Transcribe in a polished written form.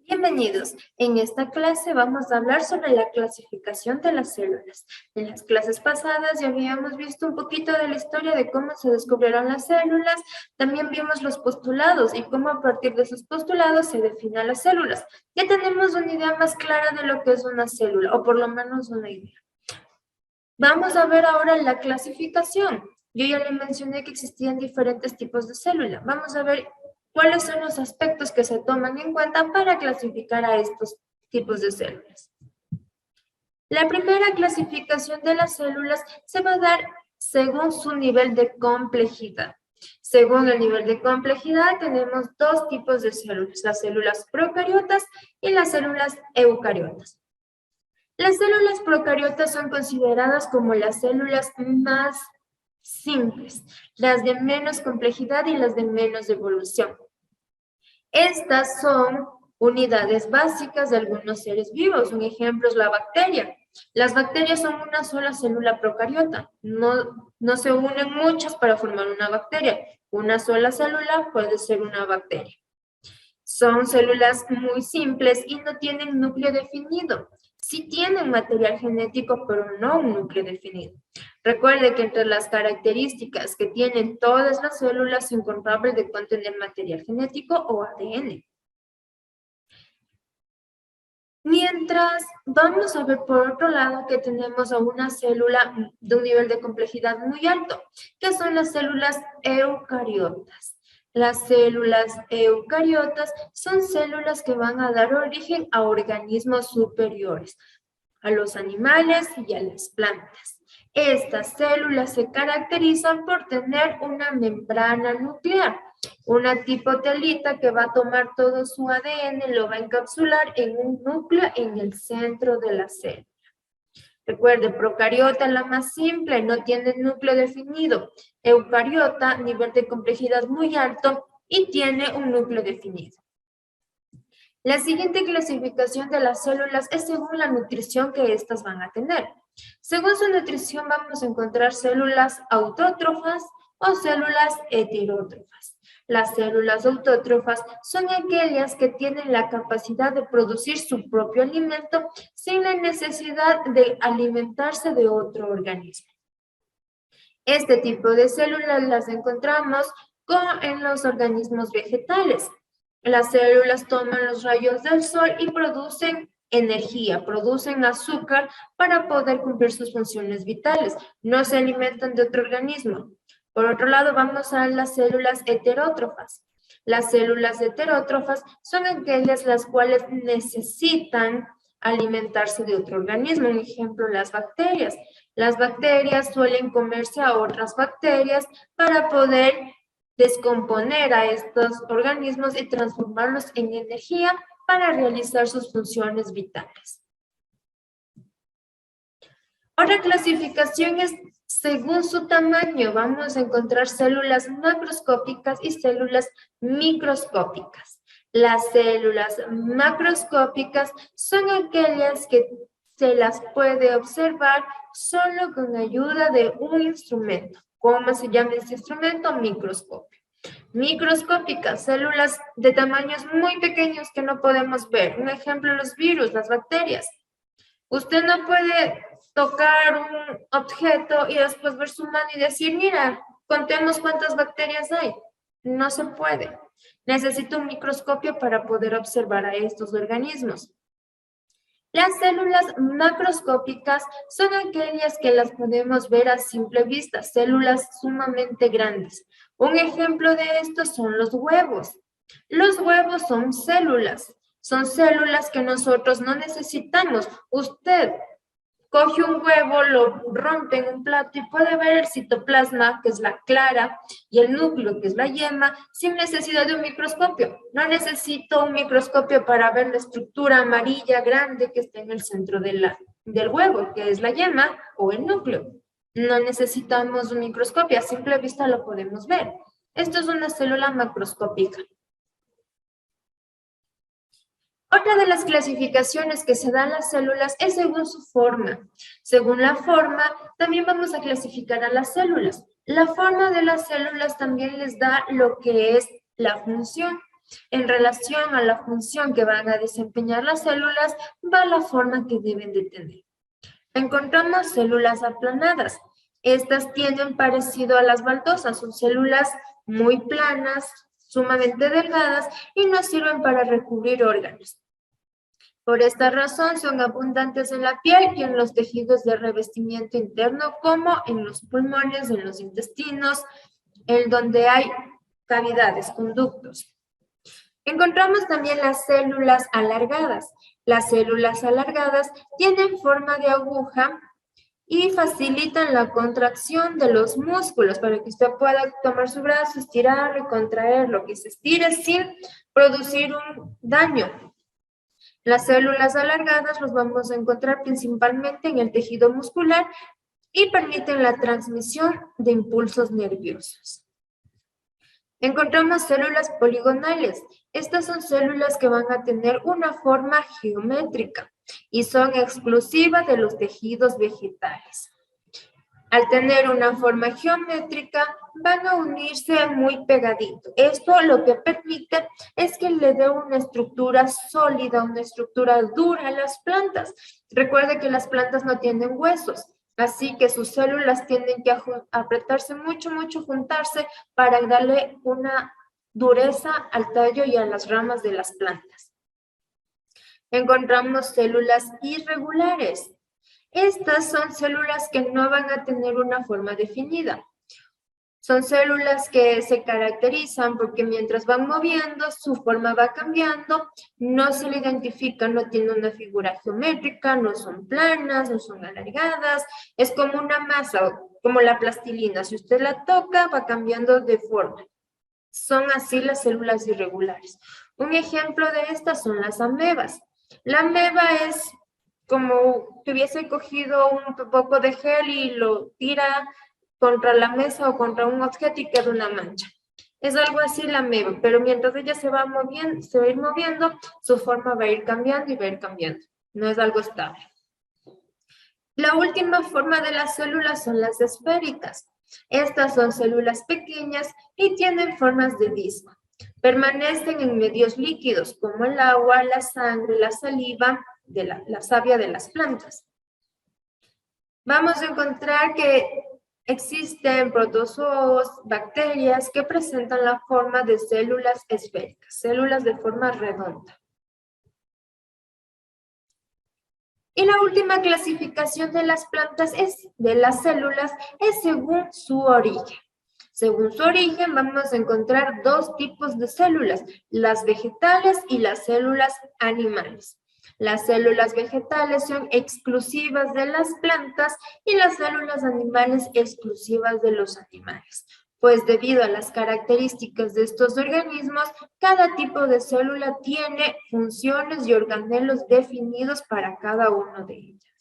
Bienvenidos. En esta clase vamos a hablar sobre la clasificación de las células. En las clases pasadas ya habíamos visto un poquito de la historia de cómo se descubrieron las células. También vimos los postulados y cómo a partir de esos postulados se definen las células. Ya tenemos una idea más clara de lo que es una célula, o por lo menos una idea. Vamos a ver ahora la clasificación. Yo ya le mencioné que existían diferentes tipos de célula. Vamos a ver cuáles son los aspectos que se toman en cuenta para clasificar a estos tipos de células. La primera clasificación de las células se va a dar según su nivel de complejidad. Según el nivel de complejidad tenemos dos tipos de células, las células procariotas y las células eucariotas. Las células procariotas son consideradas como las células más simples, las de menos complejidad y las de menos evolución. Estas son unidades básicas de algunos seres vivos. Un ejemplo es la bacteria. Las bacterias son una sola célula procariota. No se unen muchas para formar una bacteria. Una sola célula puede ser una bacteria. Son células muy simples y no tienen núcleo definido. Sí tienen material genético, pero no un núcleo definido. Recuerde que entre las características que tienen todas las células se encontraba el de contener material genético o ADN. Mientras vamos a ver por otro lado que tenemos a una célula de un nivel de complejidad muy alto, que son las células eucariotas. Las células eucariotas son células que van a dar origen a organismos superiores, a los animales y a las plantas. Estas células se caracterizan por tener una membrana nuclear, una tipo telita que va a tomar todo su ADN, lo va a encapsular en un núcleo en el centro de la célula. Recuerde, procariota la más simple, no tiene núcleo definido. Eucariota, nivel de complejidad muy alto y tiene un núcleo definido. La siguiente clasificación de las células es según la nutrición que éstas van a tener. Según su nutrición vamos a encontrar células autótrofas o células heterótrofas. Las células autótrofas son aquellas que tienen la capacidad de producir su propio alimento sin la necesidad de alimentarse de otro organismo. Este tipo de células las encontramos en los organismos vegetales. Las células toman los rayos del sol y producen energía, producen azúcar para poder cumplir sus funciones vitales. No se alimentan de otro organismo. Por otro lado, vamos a las células heterótrofas. Las células heterótrofas son aquellas las cuales necesitan alimentarse de otro organismo. Un ejemplo, las bacterias. Las bacterias suelen comerse a otras bacterias para poder descomponer a estos organismos y transformarlos en energía para realizar sus funciones vitales. Otra clasificación es según su tamaño. Vamos a encontrar células macroscópicas y células microscópicas. Las células macroscópicas son aquellas que se las puede observar solo con ayuda de un instrumento. ¿Cómo se llama este instrumento? Microscopio. Microscópicas, células de tamaños muy pequeños que no podemos ver. Un ejemplo, los virus, las bacterias. Usted no puede tocar un objeto y después ver su mano y decir, mira, contemos cuántas bacterias hay. No se puede. Necesita un microscopio para poder observar a estos organismos. Las células macroscópicas son aquellas que las podemos ver a simple vista, células sumamente grandes. Un ejemplo de esto son los huevos. Los huevos son células que nosotros no necesitamos. Usted coge un huevo, lo rompe en un plato y puede ver el citoplasma, que es la clara, y el núcleo, que es la yema, sin necesidad de un microscopio. No necesito un microscopio para ver la estructura amarilla grande que está en el centro del huevo, que es la yema o el núcleo. No necesitamos un microscopio, a simple vista lo podemos ver. Esto es una célula macroscópica. Otra de las clasificaciones que se dan las células es según su forma. Según la forma, también vamos a clasificar a las células. La forma de las células también les da lo que es la función. En relación a la función que van a desempeñar las células, va la forma que deben de tener. Encontramos células aplanadas. Estas tienen parecido a las baldosas, son células muy planas, sumamente delgadas y no sirven para recubrir órganos. Por esta razón son abundantes en la piel y en los tejidos de revestimiento interno, como en los pulmones, en los intestinos, en donde hay cavidades, conductos. Encontramos también las células alargadas. Las células alargadas tienen forma de aguja y facilitan la contracción de los músculos para que usted pueda tomar su brazo, estirarlo y contraerlo, que se estire sin producir un daño. Las células alargadas los vamos a encontrar principalmente en el tejido muscular y permiten la transmisión de impulsos nerviosos. Encontramos células poligonales. Estas son células que van a tener una forma geométrica y son exclusivas de los tejidos vegetales. Al tener una forma geométrica, van a unirse muy pegadito. Esto lo que permite es que le dé una estructura sólida, una estructura dura a las plantas. Recuerde que las plantas no tienen huesos, así que sus células tienen que apretarse mucho, juntarse para darle una dureza al tallo y a las ramas de las plantas. Encontramos células irregulares. Estas son células que no van a tener una forma definida. Son células que se caracterizan porque mientras van moviendo, su forma va cambiando, no se le identifica, no tiene una figura geométrica, no son planas, no son alargadas, es como una masa, como la plastilina. Si usted la toca, va cambiando de forma. Son así las células irregulares. Un ejemplo de estas son las amebas. La ameba es como que hubiese cogido un poco de gel y lo tira contra la mesa o contra un objeto y queda una mancha. Es algo así la ameba, pero mientras ella se va a ir moviendo, su forma va a ir cambiando y va a ir cambiando. No es algo estable. La última forma de las células son las esféricas. Estas son células pequeñas y tienen formas de disco. Permanecen en medios líquidos como el agua, la sangre, la saliva, la savia de las plantas. Vamos a encontrar que existen protozoos, bacterias que presentan la forma de células esféricas, células de forma redonda. Y la última clasificación de las plantas de las células es según su origen. Según su origen vamos a encontrar dos tipos de células, las vegetales y las células animales. Las células vegetales son exclusivas de las plantas y las células animales exclusivas de los animales. Pues debido a las características de estos organismos, cada tipo de célula tiene funciones y organelos definidos para cada uno de ellos.